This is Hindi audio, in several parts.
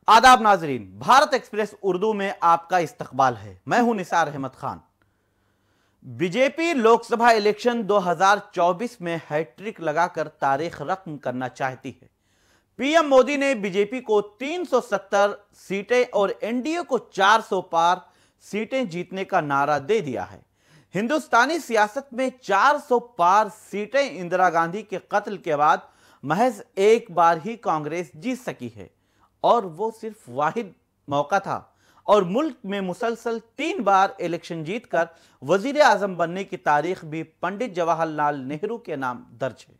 आदाब नाजरीन, भारत एक्सप्रेस उर्दू में आपका इस्तकबाल है। मैं हूं निसार अहमद खान। बीजेपी लोकसभा इलेक्शन 2024 में हैट्रिक लगाकर तारीख रकम करना चाहती है। पीएम मोदी ने बीजेपी को 370 सीटें और एनडीए को 400 पार सीटें जीतने का नारा दे दिया है। हिंदुस्तानी सियासत में 400 पार सीटें इंदिरा गांधी के कत्ल के बाद महज एक बार ही कांग्रेस जीत सकी है और वो सिर्फ वाहिद मौका था। और मुल्क में मुसलसल 3 बार इलेक्शन जीतकर वजीर आजम बनने की तारीख भी पंडित जवाहरलाल नेहरू के नाम दर्ज है।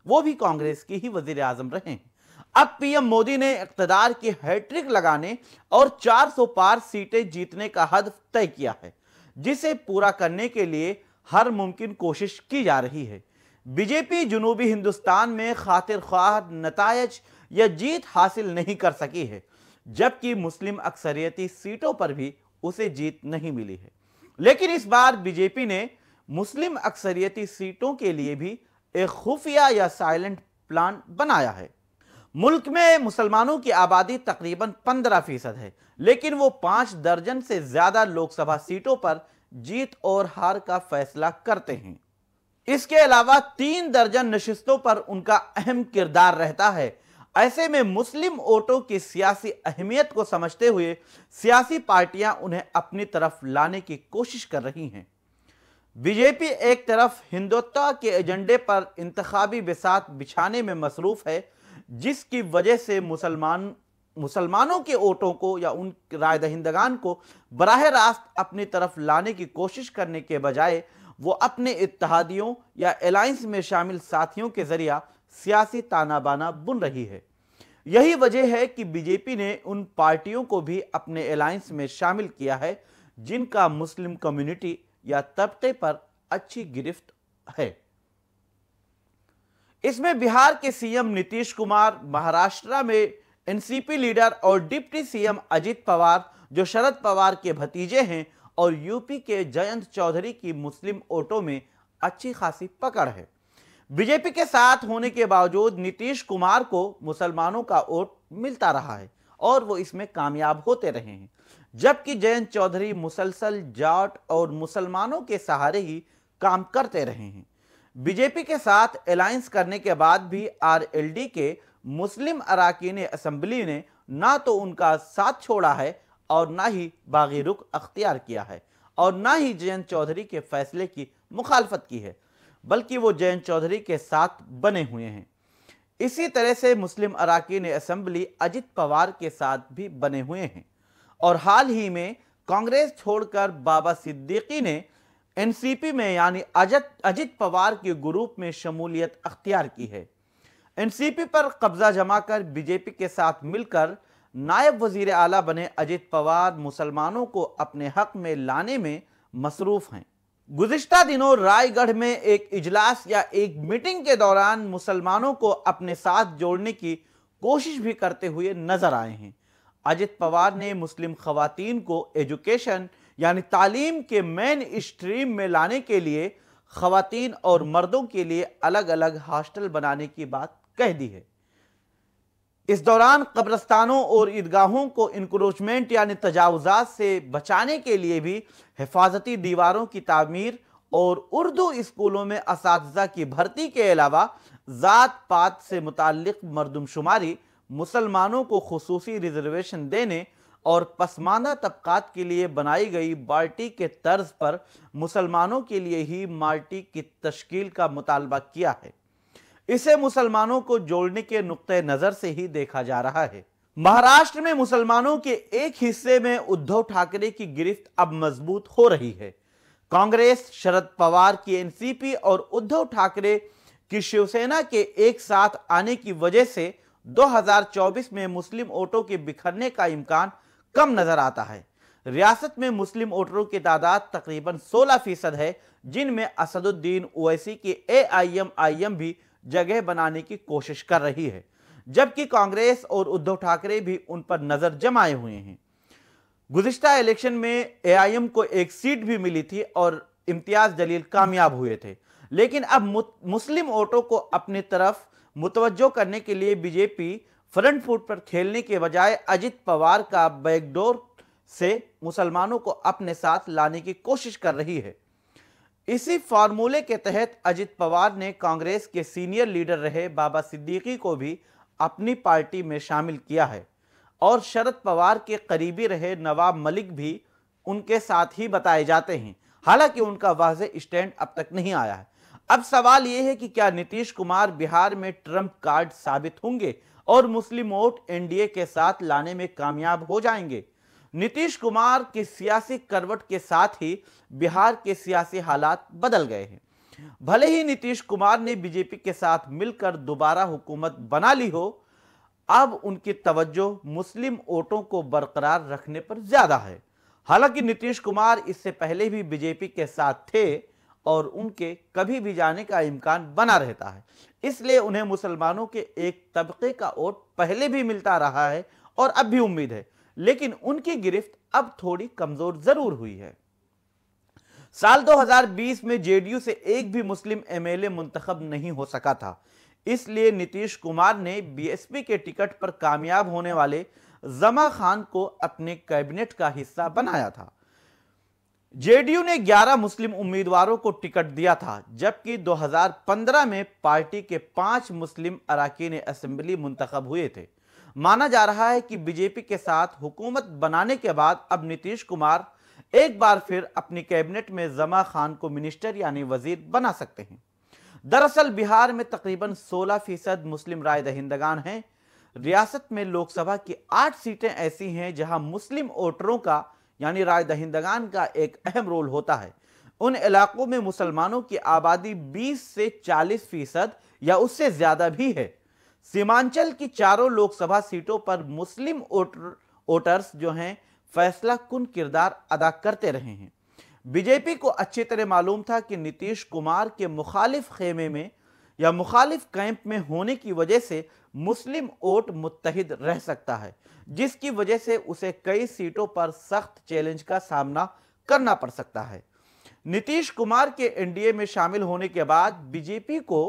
वो भी कांग्रेस की ही वजीर आजम रहे हैं। अब पीएम मोदी ने इक़्तिदार की हैट्रिक लगाने और 400 पार सीटें जीतने का हदफ तय किया है, जिसे पूरा करने के लिए हर मुमकिन कोशिश की जा रही है। बीजेपी जनूबी हिंदुस्तान में खातिर ख्वाह नतायज या जीत हासिल नहीं कर सकी है, जबकि मुस्लिम अक्सरियती सीटों पर भी उसे जीत नहीं मिली है। लेकिन इस बार बीजेपी ने मुस्लिम अक्सरियती सीटों के लिए भी एक खुफिया या साइलेंट प्लान बनाया है। मुल्क में मुसलमानों की आबादी तकरीबन 15% है, लेकिन वो 5 दर्जन से ज्यादा लोकसभा सीटों पर जीत और हार का फैसला करते हैं। इसके अलावा 3 दर्जन नशिस्तों पर उनका अहम किरदार रहता है। ऐसे में मुस्लिम वोटों की सियासी अहमियत को समझते हुए सियासी पार्टियां उन्हें अपनी तरफ लाने की कोशिश कर रही हैं। बीजेपी एक तरफ हिंदुत्व के एजेंडे पर इंतखाबी बिसात बिछाने में मसरूफ है, जिसकी वजह से मुसलमानों के वोटों को या उन राय दहिंदगान को बराह रास्त अपनी तरफ लाने की कोशिश करने के बजाय वो अपने इत्तेहादियों या अलायंस में शामिल साथियों के जरिया सियासी ताना बाना बुन रही है। यही वजह है कि बीजेपी ने उन पार्टियों को भी अपने अलायंस में शामिल किया है जिनका मुस्लिम कम्युनिटी या तबके पर अच्छी गिरफ्त है। इसमें बिहार के सीएम नीतीश कुमार, महाराष्ट्र में एनसीपी लीडर और डिप्टी सीएम अजित पवार जो शरद पवार के भतीजे हैं, और यूपी के जयंत चौधरी की मुस्लिम वोटों में अच्छी खासी पकड़ है। बीजेपी के साथ होने के बावजूद नीतीश कुमार को मुसलमानों का वोट मिलता रहा है और वो इसमें कामयाब होते रहे हैं, जबकि जयंत चौधरी मुसलसल जाट और मुसलमानों के सहारे ही काम करते रहे हैं। बीजेपी के साथ अलायंस करने के बाद भी आरएलडी के मुस्लिम अराकीन असेंबली ने ना तो उनका साथ छोड़ा है और ना ही बागी रुख अख्तियार किया है और ना ही जयंत चौधरी के फैसले की मुखालफत की है, बल्कि वो जयंत चौधरी के साथ बने हुए हैं। इसी तरह से मुस्लिम अराकीन असेंबली अजित पवार के साथ भी बने हुए हैं और हाल ही में कांग्रेस छोड़कर बाबा सिद्दीकी ने एनसीपी में यानी अजित पवार के ग्रुप में शमूलियत अख्तियार की है। एनसीपी पर कब्जा जमाकर बीजेपी के साथ मिलकर नायब वजीर आला बने अजित पवार मुसलमानों को अपने हक में लाने में मसरूफ हैं। गुज़िश्ता दिनों रायगढ़ में एक इजलास या एक मीटिंग के दौरान मुसलमानों को अपने साथ जोड़ने की कोशिश भी करते हुए नजर आए हैं। अजित पवार ने मुस्लिम खवातीन को एजुकेशन यानी तालीम के मेन स्ट्रीम में लाने के लिए खवातीन और मर्दों के लिए अलग अलग हॉस्टल बनाने की बात कह दी है। इस दौरान कब्रस्तानों और ईदगाहों को इंक्रोचमेंट यानी तजावुजात से बचाने के लिए भी हिफाजती दीवारों की तामीर और उर्दू स्कूलों में असातिज़ा की भर्ती के अलावा जात पात से मुताल्लिक मर्दमशुमारी, मुसलमानों को खुसूसी रिजर्वेशन देने और पसमानदा तबकात के लिए बनाई गई बाल्टी के तर्ज पर मुसलमानों के लिए ही माल्टी की तश्कील का मुतालबा किया है। इसे मुसलमानों को जोड़ने के नुक्ते नजर से ही देखा जा रहा है। महाराष्ट्र में मुसलमानों के एक हिस्से में उद्धव ठाकरे की गिरफ्त अब मजबूत हो रही है। कांग्रेस, शरद पवार की एनसीपी और उद्धव ठाकरे की शिवसेना के एक साथ आने की वजह से 2024 में मुस्लिम वोटों के बिखरने का इम्कान कम नजर आता है। रियासत में मुस्लिम वोटरों की तादाद तकरीबन 16% है, जिनमें असदुद्दीन ओवैसी की एआईएम भी जगह बनाने की कोशिश कर रही है, जबकि कांग्रेस और उद्धव ठाकरे भी उन पर नजर जमाए हुए हैं। गुज़िश्ता इलेक्शन में एआईएम को एक सीट भी मिली थी और इम्तियाज जलील कामयाब हुए थे, लेकिन अब मुस्लिम वोटों को अपनी तरफ मुतवज्जो करने के लिए बीजेपी फ्रंट फुट पर खेलने के बजाय अजित पवार का बैकडोर से मुसलमानों को अपने साथ लाने की कोशिश कर रही है। इसी फार्मूले के तहत अजित पवार ने कांग्रेस के सीनियर लीडर रहे बाबा सिद्दीकी को भी अपनी पार्टी में शामिल किया है और शरद पवार के करीबी रहे नवाब मलिक भी उनके साथ ही बताए जाते हैं। हालांकि उनका वाज़ेह स्टैंड अब तक नहीं आया है। अब सवाल यह है कि क्या नीतीश कुमार बिहार में ट्रंप कार्ड साबित होंगे और मुस्लिम वोट एनडीए के साथ लाने में कामयाब हो जाएंगे। नीतीश कुमार की सियासी करवट के साथ ही बिहार के सियासी हालात बदल गए हैं। भले ही नीतीश कुमार ने बीजेपी के साथ मिलकर दोबारा हुकूमत बना ली हो, अब उनकी तवज्जो मुस्लिम वोटों को बरकरार रखने पर ज्यादा है। हालांकि नीतीश कुमार इससे पहले भी बीजेपी के साथ थे और उनके कभी भी जाने का इम्कान बना रहता है, इसलिए उन्हें मुसलमानों के एक तबके का वोट पहले भी मिलता रहा है और अब भी उम्मीद है, लेकिन उनकी गिरफ्त अब थोड़ी कमजोर जरूर हुई है। साल 2020 में जेडीयू से एक भी मुस्लिम एमएलए मुंतखब नहीं हो सका था, इसलिए नीतीश कुमार ने बीएसपी के टिकट पर कामयाब होने वाले जमा खान को अपने कैबिनेट का हिस्सा बनाया था। जेडीयू ने 11 मुस्लिम उम्मीदवारों को टिकट दिया था, जबकि 2015 में पार्टी के 5 मुस्लिम अरकान असेंबली मुंतखब हुए थे। माना जा रहा है कि बीजेपी के साथ हुकूमत बनाने के बाद अब नीतीश कुमार एक बार फिर अपनी कैबिनेट में जमा खान को मिनिस्टर यानी वजीर बना सकते हैं। दरअसल बिहार में तकरीबन 16% मुस्लिम राय दहिंदगान हैं। रियासत में लोकसभा की 8 सीटें ऐसी हैं जहां मुस्लिम वोटरों का यानी राय दहिंदगान का एक अहम रोल होता है। उन इलाकों में मुसलमानों की आबादी 20 से 40% या उससे ज्यादा भी है। सीमांचल की चारों लोकसभा सीटों पर मुस्लिम वोटर्स जो हैं फैसला कुन किरदार अदा करते रहे हैं। बीजेपी को अच्छी तरह मालूम था कि नीतीश कुमार के मुखालिफ खेमे में या मुखालिफ कैंप में होने की वजह से मुस्लिम वोट मुत्तहिद रह सकता है, जिसकी वजह से उसे कई सीटों पर सख्त चैलेंज का सामना करना पड़ सकता है। नीतीश कुमार के एनडीए में शामिल होने के बाद बीजेपी को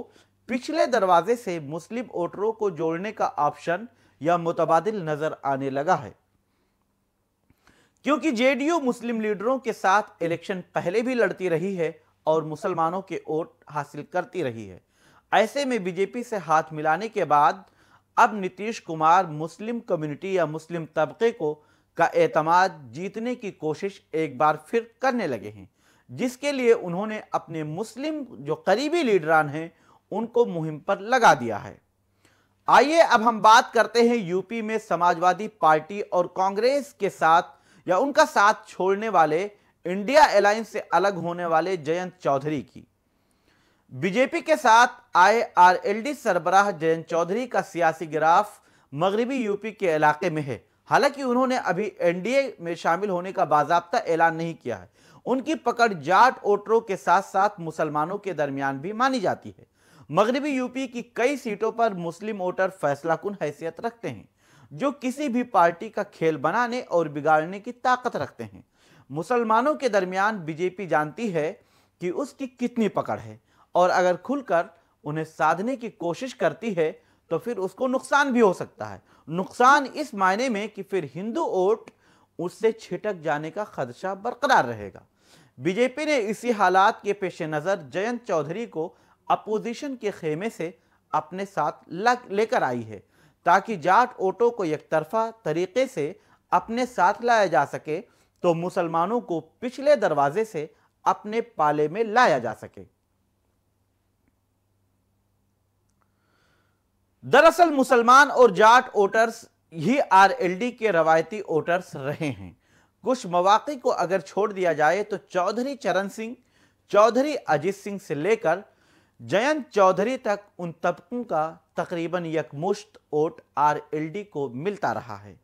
पिछले दरवाजे से मुस्लिम वोटरों को जोड़ने का ऑप्शन या मुतबादिल नजर आने लगा है, क्योंकि जेडीयू मुस्लिम लीडरों के साथ इलेक्शन पहले भी लड़ती रही है और मुसलमानों के वोट हासिल करती रही है। ऐसे में बीजेपी से हाथ मिलाने के बाद अब नीतीश कुमार मुस्लिम कम्युनिटी या मुस्लिम तबके को का एतमाद जीतने की कोशिश एक बार फिर करने लगे हैं, जिसके लिए उन्होंने अपने मुस्लिम जो करीबी लीडरान हैं उनको मुहिम पर लगा दिया है। आइए अब हम बात करते हैं यूपी में समाजवादी पार्टी और कांग्रेस के साथ या उनका साथ छोड़ने वाले इंडिया अलायंस से अलग होने वाले जयंत चौधरी की। बीजेपी के साथ आए आरएलडी सरबराह जयंत चौधरी का सियासी गिराफ मगरबी यूपी के इलाके में है। हालांकि उन्होंने अभी एनडीए में शामिल होने का बाज़ाब्ता ऐलान नहीं किया है। उनकी पकड़ जाट वोटरों के साथ साथ मुसलमानों के दरमियान भी मानी जाती है। मगरबी यूपी की कई सीटों पर मुस्लिम वोटर फैसलाकुन हैसियत रखते हैं, जो किसी भी पार्टी का खेल बनाने और बिगाड़ने की ताकत रखते हैं। मुसलमानों के दरमियान बीजेपी जानती है कि उसकी कितनी पकड़ है और अगर खुलकर उन्हें साधने की कोशिश करती है तो फिर उसको नुकसान भी हो सकता है। नुकसान इस मायने में कि फिर हिंदू वोट उससे छिटक जाने का खदशा बरकरार रहेगा। बीजेपी ने इसी हालात के पेश नज़र जयंत चौधरी को अपोजिशन के खेमे से अपने साथ लेकर आई है, ताकि जाट वोटों को एक तरफा तरीके से अपने साथ लाया जा सके तो मुसलमानों को पिछले दरवाजे से अपने पाले में लाया जा सके। दरअसल मुसलमान और जाट वोटर्स ही आरएलडी के रवायती वोटर्स रहे हैं। कुछ मौके को अगर छोड़ दिया जाए तो चौधरी चरण सिंह, चौधरी अजीत सिंह से लेकर जयंत चौधरी तक उन तबकों का तकरीबन यकमुश्त वोट आरएलडी को मिलता रहा है।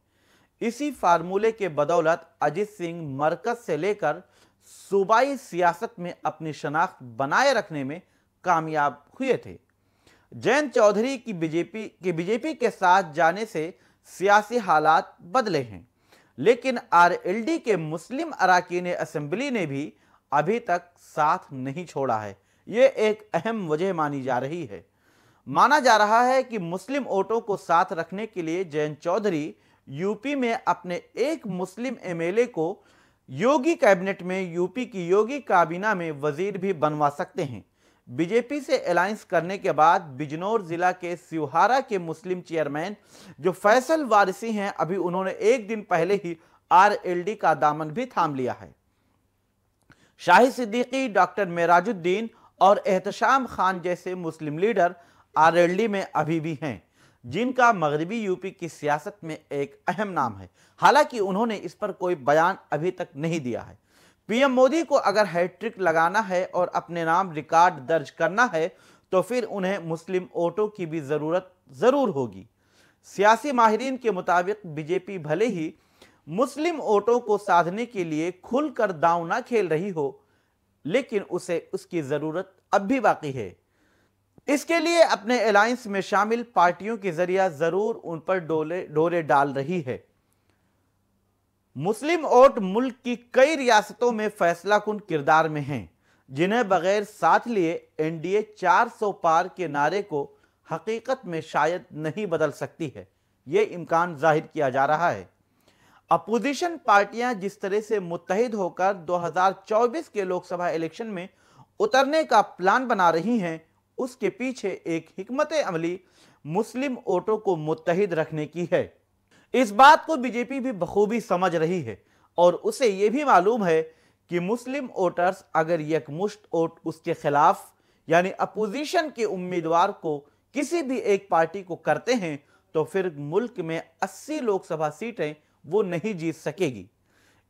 इसी फार्मूले के बदौलत अजीत सिंह मरकज से लेकर सूबाई सियासत में अपनी शनाख्त बनाए रखने में कामयाब हुए थे। जयंत चौधरी की बीजेपी के साथ जाने से सियासी हालात बदले हैं, लेकिन आरएलडी के मुस्लिम अरकान असेंबली ने भी अभी तक साथ नहीं छोड़ा है। ये एक अहम वजह मानी जा रही है। माना जा रहा है कि मुस्लिम वोटों को साथ रखने के लिए जयंत चौधरी यूपी में अपने एक मुस्लिम एमएलए को योगी कैबिनेट में, यूपी की योगी काबीना में वजीर भी बनवा सकते हैं। बीजेपी से अलायंस करने के बाद बिजनौर जिला के सिवहारा के मुस्लिम चेयरमैन जो फैसल वारिसी हैं, अभी उन्होंने एक दिन पहले ही आरएलडी का दामन भी थाम लिया है। शाहिद सिद्दीकी, डॉक्टर मेराजुद्दीन और एहतशाम खान जैसे मुस्लिम लीडर आरएलडी में अभी भी हैं, जिनका मगरबी यूपी की सियासत में एक अहम नाम है। हालांकि उन्होंने इस पर कोई बयान अभी तक नहीं दिया है। पीएम मोदी को अगर हैट्रिक लगाना है और अपने नाम रिकॉर्ड दर्ज करना है तो फिर उन्हें मुस्लिम वोटों की भी जरूरत जरूर होगी। सियासी माहिरीन के मुताबिक बीजेपी भले ही मुस्लिम वोटों को साधने के लिए खुलकर दांव ना खेल रही हो, लेकिन उसे उसकी जरूरत अब भी बाकी है। इसके लिए अपने अलायंस में शामिल पार्टियों के जरिए जरूर उन पर डोरे डाल रही है। मुस्लिम वोट मुल्क की कई रियासतों में फैसलाकुन किरदार में हैं, जिन्हें बगैर साथ लिए एनडीए 400 पार के नारे को हकीकत में शायद नहीं बदल सकती है। यह इम्कान जाहिर किया जा रहा है। अपोजिशन पार्टियां जिस तरह से मुत्तहिद होकर 2024 के लोकसभा इलेक्शन में उतरने का प्लान बना रही हैं, उसके पीछे एक हिकमत अमली मुस्लिम वोटों को मुत्तहिद रखने की है। इस बात को बीजेपी भी बखूबी समझ रही है और उसे यह भी मालूम है कि मुस्लिम वोटर्स अगर यकमुश्त वोट उसके खिलाफ यानी अपोजिशन के उम्मीदवार को किसी भी एक पार्टी को करते हैं तो फिर मुल्क में 80 लोकसभा सीटें वो नहीं जीत सकेगी।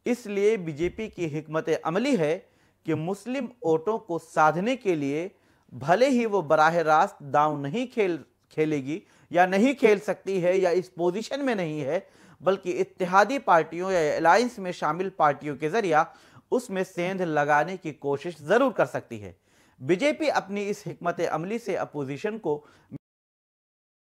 इसलिए बीजेपी की हिकमत अमली है कि मुस्लिम वोटों को साधने के लिए भले ही वो बराह रास्त दांव नहीं खेलेगी या नहीं खेल सकती है या इस पोजीशन में नहीं है, बल्कि इत्तेहादी पार्टियों या अलायंस में शामिल पार्टियों के जरिए उसमें सेंध लगाने की कोशिश जरूर कर सकती है। बीजेपी अपनी इस हिकमत अमली से अपोजिशन को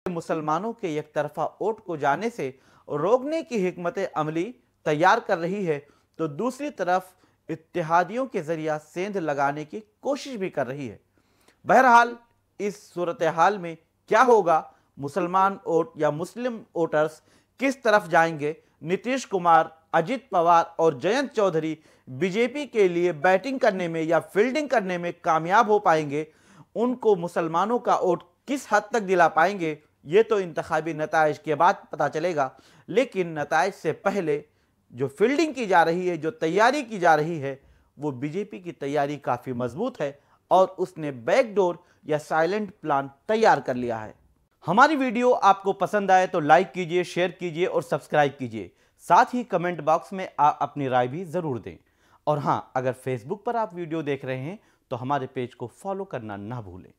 मुसलमानों के एक तरफा वोट को जाने से रोकने की हिकमत अमली तैयार कर रही है, तो दूसरी तरफ इत्तेहादियों के जरिए सेंध लगाने की कोशिश भी कर रही है। बहरहाल इस सूरत हाल में क्या होगा, मुसलमान वोट या मुस्लिम वोटर्स किस तरफ जाएंगे, नीतीश कुमार, अजित पवार और जयंत चौधरी बीजेपी के लिए बैटिंग करने में या फील्डिंग करने में कामयाब हो पाएंगे, उनको मुसलमानों का वोट किस हद तक दिला पाएंगे, ये तो इंतखाबी नताइज के बाद पता चलेगा। लेकिन नताइज से पहले जो फील्डिंग की जा रही है, जो तैयारी की जा रही है, वो बीजेपी की तैयारी काफ़ी मजबूत है और उसने बैकडोर या साइलेंट प्लान तैयार कर लिया है। हमारी वीडियो आपको पसंद आए तो लाइक कीजिए, शेयर कीजिए और सब्सक्राइब कीजिए। साथ ही कमेंट बॉक्स में आप अपनी राय भी ज़रूर दें। और हाँ, अगर फेसबुक पर आप वीडियो देख रहे हैं तो हमारे पेज को फॉलो करना ना भूलें।